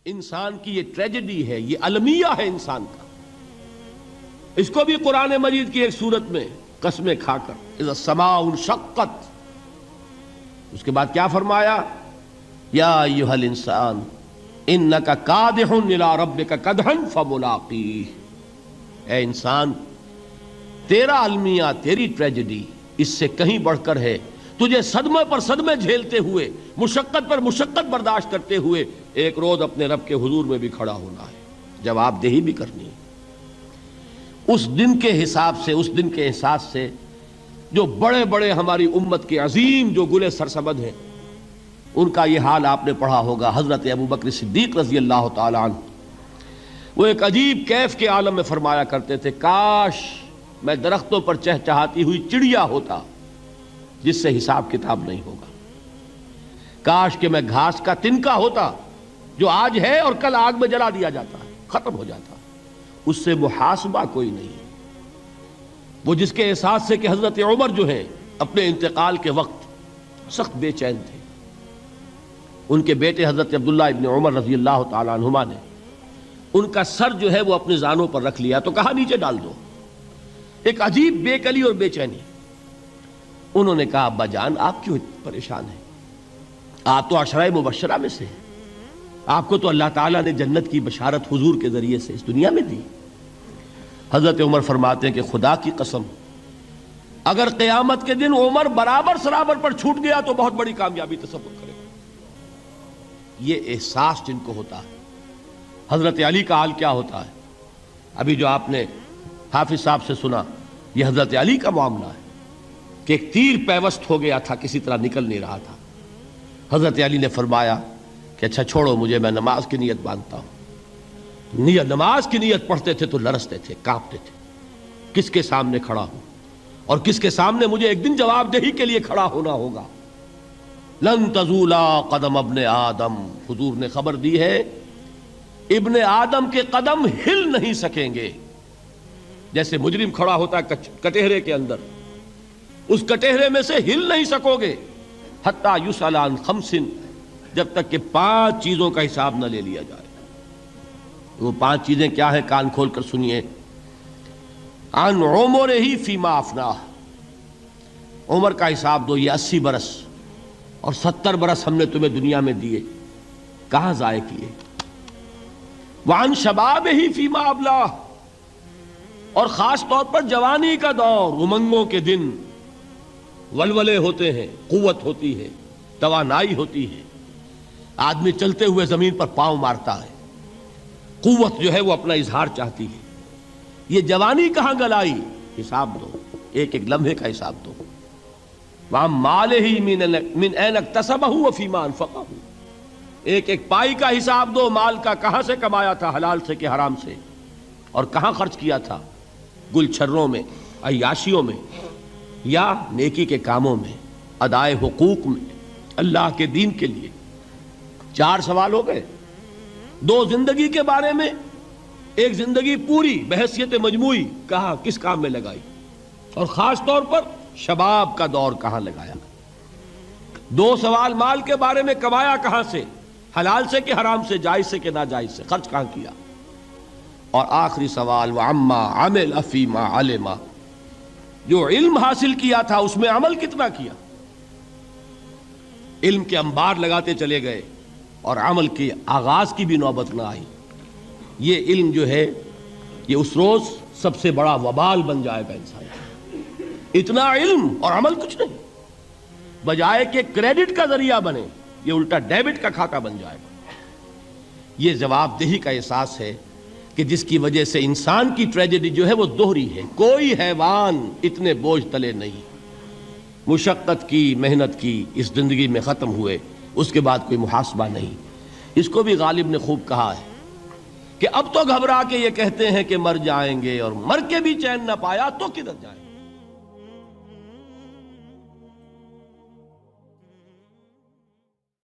انسان کی یہ ٹریجڈی ہے، یہ المیہ ہے انسان کا. اس کو بھی قرآن مجید کی ایک سورت میں قسمیں کھا کر اذا السماء انشقت، اس کے بعد کیا فرمایا؟ یا ایھا الانسان انک کادح الی ربک کدحا فملاقیہ. اے انسان، تیرا المیہ، تیری ٹریجڈی اس سے کہیں بڑھ کر ہے. تجھے صدمے پر صدمے جھیلتے ہوئے، مشقت پر مشقت برداشت کرتے ہوئے ایک روز اپنے رب کے حضور میں بھی کھڑا ہونا ہے، جواب دہی بھی کرنی ہے. اس دن کے حساب سے، اس دن کے احساس سے جو بڑے بڑے ہماری امت کے عظیم جو گلے سرسبد ہیں، ان کا یہ حال آپ نے پڑھا ہوگا. حضرت ابوبکر صدیق رضی اللہ تعالی عنہ وہ ایک عجیب کیف کے عالم میں فرمایا کرتے تھے، کاش میں درختوں پر چہچہاتی ہوئی چڑیا ہوتا جس سے حساب کتاب نہیں ہوگا. کاش کہ میں گھاس کا تنکا ہوتا جو آج ہے اور کل آگ میں جلا دیا جاتا ہے، ختم ہو جاتا، اس سے محاسبہ کوئی نہیں. وہ جس کے احساس سے کہ حضرت عمر جو ہیں اپنے انتقال کے وقت سخت بے چین تھے. ان کے بیٹے حضرت عبداللہ ابن عمر رضی اللہ تعالی عنہما نے ان کا سر جو ہے وہ اپنے زانوں پر رکھ لیا تو کہا نیچے ڈال دو. ایک عجیب بے کلی اور بے چینی. انہوں نے کہا ابا جان آپ کیوں پریشان ہیں؟ آپ تو عشرہ مبشرہ میں سے ہیں، آپ کو تو اللہ تعالیٰ نے جنت کی بشارت حضور کے ذریعے سے اس دنیا میں دی. حضرت عمر فرماتے ہیں کہ خدا کی قسم اگر قیامت کے دن عمر برابر سرابر پر چھوٹ گیا تو بہت بڑی کامیابی تصور کرے. یہ احساس جن کو ہوتا ہے. حضرت علی کا حال کیا ہوتا ہے؟ ابھی جو آپ نے حافظ صاحب سے سنا، یہ حضرت علی کا معاملہ ہے کہ ایک تیر پیوست ہو گیا تھا، کسی طرح نکل نہیں رہا تھا. حضرت علی نے فرمایا کہ اچھا چھوڑو مجھے، میں نماز کی نیت باندھتا ہوں. نماز کی نیت پڑھتے تھے تو لرزتے تھے، کانپتے تھے. کس کے سامنے کھڑا ہوں اور کس کے سامنے مجھے ایک دن جواب دہی کے لیے کھڑا ہونا ہوگا. لن تزولا قدم ابن آدم، حضور نے خبر دی ہے ابن آدم کے قدم ہل نہیں سکیں گے. جیسے مجرم کھڑا ہوتا ہے کٹہرے کے اندر، اس کٹہرے میں سے ہل نہیں سکو گے حتی یسأل عن خمس، جب تک کہ 5 چیزوں کا حساب نہ لے لیا جائے. وہ 5 چیزیں کیا ہیں؟ کان کھول کر سنیے. عن عمرہ فیما افناہ، عمر کا حساب دو. یہ 80 برس اور 70 برس ہم نے تمہیں دنیا میں دیے، کہاں ضائع کیے. وعن شبابہ فیما ابلاہ، اور خاص طور پر جوانی کا دور، امنگوں کے دن، ولولے ہوتے ہیں، قوت ہوتی ہے، توانائی ہوتی ہے، آدمی چلتے ہوئے زمین پر پاؤں مارتا ہے، قوت جو ہے وہ اپنا اظہار چاہتی ہے. یہ جوانی کہاں گلائی؟ حساب دو، ایک ایک لمحے کا حساب دو. وہاں مالہ من این اکتسبہ وفیما انفقہ، ایک ایک پائی کا حساب دو. مال کا کہاں سے کمایا تھا، حلال سے کہ حرام سے، اور کہاں خرچ کیا تھا، گل چھروں میں، عیاشیوں میں، یا نیکی کے کاموں میں، ادائے حقوق میں، اللہ کے دین کے لیے. 4 سوال ہو گئے. 2 زندگی کے بارے میں، ایک زندگی پوری بحیثیت مجموعی کہاں کس کام میں لگائی، اور خاص طور پر شباب کا دور کہاں لگایا. 2 سوال مال کے بارے میں، کمایا کہاں سے، حلال سے کہ حرام سے، جائز سے کہ ناجائز سے، خرچ کہاں کیا. اور آخری سوال وعما عمل فیما علم، جو علم حاصل کیا تھا اس میں عمل کتنا کیا. علم کے انبار لگاتے چلے گئے اور عمل کے آغاز کی بھی نوبت نہ آئی. یہ علم جو ہے یہ اس روز سب سے بڑا وبال بن جائے گا انسان. اتنا علم اور عمل کچھ نہیں، بجائے کہ کریڈٹ کا ذریعہ بنے یہ الٹا ڈیبٹ کا کھاتا بن جائے گا. یہ جواب دہی کا احساس ہے کہ جس کی وجہ سے انسان کی ٹریجڈی جو ہے وہ دوہری ہے. کوئی حیوان اتنے بوجھ تلے نہیں، مشقت کی، محنت کی، اس زندگی میں ختم ہوئے، اس کے بعد کوئی محاسبہ نہیں. اس کو بھی غالب نے خوب کہا ہے کہ اب تو گھبرا کے یہ کہتے ہیں کہ مر جائیں گے، اور مر کے بھی چین نہ پایا تو کدھر جائیں گے.